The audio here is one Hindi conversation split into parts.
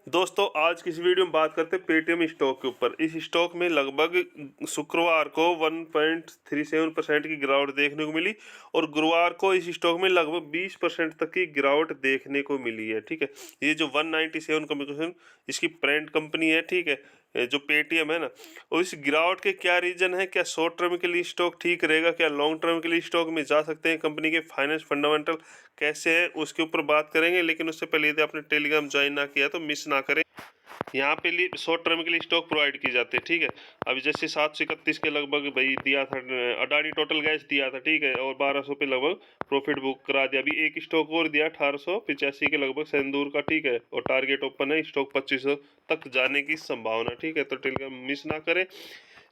दोस्तों आज की इस वीडियो में बात करते हैं पेटीएम स्टॉक के ऊपर। इस स्टॉक में लगभग शुक्रवार को 1.37% की गिरावट देखने को मिली और गुरुवार को इस स्टॉक में लगभग 20% तक की गिरावट देखने को मिली है। ठीक है, ये जो 197 कम्युनिकेशन इसकी पेरेंट कंपनी है, ठीक है, जो पेटीएम है ना, और इस गिरावट के क्या रीजन है, क्या शॉर्ट टर्म के लिए स्टॉक ठीक रहेगा, क्या लॉन्ग टर्म के लिए स्टॉक में जा सकते हैं, कंपनी के फाइनेंस फंडामेंटल कैसे है, उसके ऊपर बात करेंगे। लेकिन उससे पहले यदि आपने टेलीग्राम ज्वाइन ना किया तो मिस ना करें। यहाँ पे लिए शॉर्ट टर्म के लिए स्टॉक प्रोवाइड किए जाते हैं। ठीक है, अभी जैसे 731 के लगभग भाई दिया था अडानी टोटल गैस दिया था, ठीक है, और 1200 पे लगभग प्रॉफिट बुक करा दिया। अभी एक स्टॉक और दिया 1885 के लगभग सेंदूर का, ठीक है, और टारगेट ओपन है स्टॉक 2500 तक जाने की संभावना। ठीक है, तो टेलीग्राम मिस ना करें।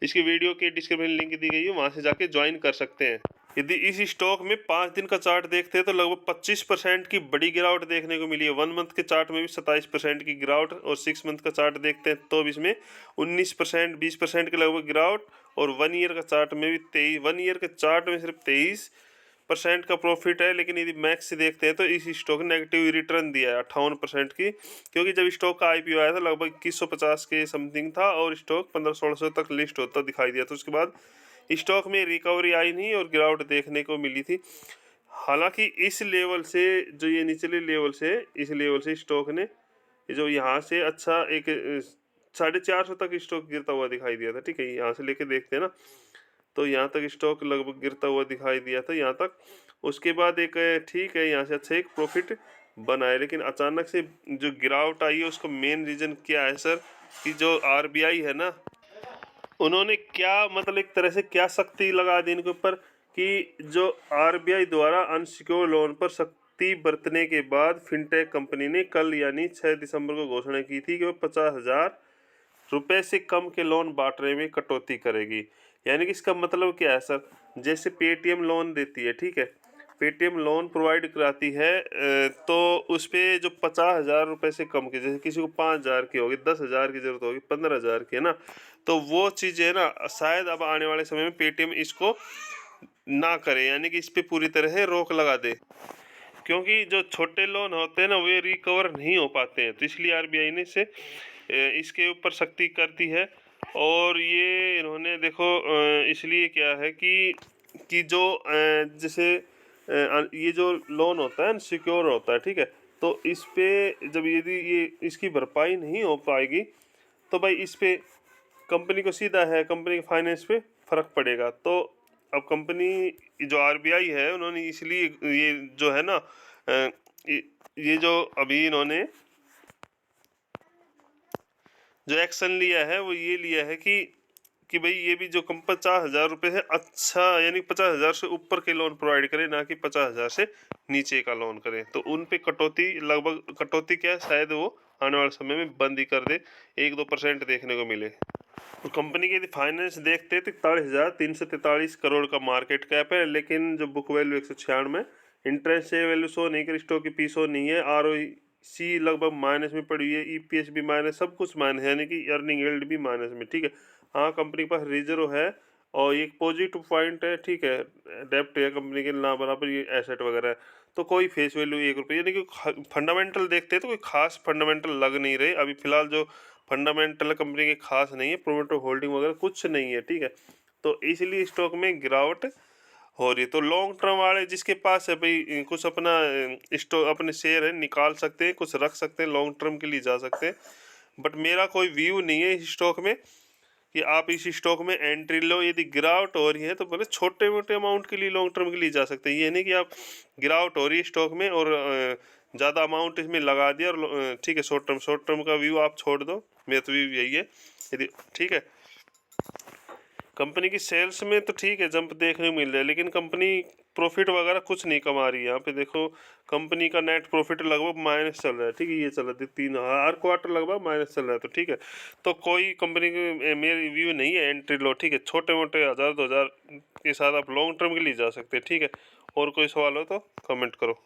इसकी वीडियो के डिस्क्रिप्शन लिंक दी गई है, वहाँ से जाके ज्वाइन कर सकते हैं। यदि इस स्टॉक में 5 दिन का चार्ट देखते हैं तो लगभग 25% की बड़ी गिरावट देखने को मिली है। 1 मंथ के चार्ट में भी 27% की गिरावट, और 6 मंथ का चार्ट देखते हैं तो इसमें 19% 20% के लगभग गिरावट, और 1 ईयर का चार्ट में भी 1 ईयर के चार्ट में सिर्फ 23% का प्रॉफिट है। लेकिन यदि मैक्स से देखते हैं तो इस स्टॉक ने नेगेटिव रिटर्न दिया है 58% की, क्योंकि जब स्टॉक का आईपीओ आया था लगभग 2150 के समथिंग था और स्टॉक 1500-1600 तक लिस्ट होता दिखाई दिया। तो उसके बाद स्टॉक में रिकवरी आई नहीं और गिरावट देखने को मिली थी। हालांकि इस लेवल से, जो ये निचले लेवल से, इस लेवल से स्टॉक ने जो यहाँ से अच्छा एक 450 तक स्टॉक गिरता हुआ दिखाई दिया था। ठीक है, यहाँ से लेके देखते हैं ना, तो यहाँ तक स्टॉक लगभग गिरता हुआ दिखाई दिया था यहाँ तक। उसके बाद एक ठीक है, यहाँ से अच्छा एक प्रॉफिट बना है। लेकिन अचानक से जो गिरावट आई है उसका मेन रीज़न क्या है सर, कि जो आरबीआई है ना, उन्होंने क्या मतलब एक तरह से क्या सख्ती लगा दी इनके ऊपर, कि जो आरबीआई द्वारा अनसिक्योर लोन पर सख्ती बरतने के बाद फिनटेक कंपनी ने कल यानी 6 दिसंबर को घोषणा की थी कि वो 50,000 रुपए से कम के लोन बांटने में कटौती करेगी। यानी कि इसका मतलब क्या है सर, जैसे पेटीएम लोन देती है, ठीक है, पेटीएम लोन प्रोवाइड कराती है, तो उस पर जो 50,000 रुपये से कम के, जैसे किसी को 5,000 की होगी, 10,000 की ज़रूरत होगी, 15,000 की है ना, तो वो चीज़ें ना शायद अब आने वाले समय में पेटीएम इसको ना करे, यानी कि इस पर पूरी तरह से रोक लगा दे, क्योंकि जो छोटे लोन होते हैं ना वे रिकवर नहीं हो पाते हैं। तो इसलिए आरबीआई ने से इसके ऊपर सख्ती करती है। और ये इन्होंने देखो इसलिए क्या है कि जो जैसे ये जो लोन होता है सिक्योर होता है, ठीक है, तो इस पे जब यदि ये इसकी भरपाई नहीं हो पाएगी तो भाई इस पे कंपनी को सीधा है, कंपनी के फाइनेंस पे फर्क पड़ेगा। तो अब कंपनी जो आरबीआई है उन्होंने इसलिए ये जो है ना ये जो अभी इन्होंने जो एक्शन लिया है वो ये लिया है कि भाई ये भी जो 50,000 रुपये है, अच्छा यानी 50,000 से ऊपर के लोन प्रोवाइड करें, ना कि 50,000 से नीचे का लोन करें। तो उन पे कटौती, लगभग कटौती क्या है, शायद वो आने वाले समय में बंद ही कर दे, 1-2% देखने को मिले। तो कंपनी के फाइनेंस देखते हैं तो 41,343 करोड़ का मार्केट कैप है। लेकिन जो बुक वैल्यू 196, इंटरेस्ट से वैल्यू शो नहीं करी, स्टॉक की पी शो नहीं है, आरओसी लगभग माइनस में पड़ी हुई है, ईपीएस भी माइनस, सब कुछ माइनस है, यानी कि अर्निंग यील्ड भी माइनस में। ठीक है, हाँ कंपनी के पास रिजर्व है और एक पॉजिटिव पॉइंट है, ठीक है, डेप्ट है कंपनी के ना बराबर, ये एसेट वगैरह है। तो कोई फेस वैल्यू 1 रुपये, यानी कि फंडामेंटल देखते हैं तो कोई खास फंडामेंटल लग नहीं रहे अभी फिलहाल। जो फंडामेंटल कंपनी के खास नहीं है, प्रोमोटर होल्डिंग वगैरह कुछ नहीं है। ठीक है, तो इसलिए स्टॉक में गिरावट हो रही है। तो लॉन्ग टर्म वाले जिसके पास है भाई कुछ अपना स्टॉक, अपने शेयर है, निकाल सकते हैं, कुछ रख सकते हैं, लॉन्ग टर्म के लिए जा सकते हैं। बट मेरा कोई व्यू नहीं है इस स्टॉक में कि आप इस स्टॉक में एंट्री लो। यदि गिरावट हो रही है तो बोले छोटे मोटे अमाउंट के लिए लॉन्ग टर्म के लिए जा सकते हैं। ये नहीं कि आप गिरावट हो रही है स्टॉक में और ज़्यादा अमाउंट इसमें लगा दिया और ठीक है, शॉर्ट टर्म का व्यू आप छोड़ दो। मेरा तो व्यू यही है। यदि ठीक है, कंपनी की सेल्स में तो ठीक है जंप देखने को मिल रहा है, लेकिन कंपनी प्रॉफिट वगैरह कुछ नहीं कमा रही है। यहाँ पे देखो कंपनी का नेट प्रॉफिट लगभग माइनस चल रहा है। ठीक है, ये चल रहा है 3 हर क्वार्टर लगभग माइनस चल रहा है। तो ठीक है, तो कोई कंपनी की मेरी व्यू नहीं है एंट्री लो। ठीक है, छोटे मोटे 1,000-2,000 के साथ आप लॉन्ग टर्म के लिए जा सकते हैं। ठीक है, और कोई सवाल हो तो कमेंट करो।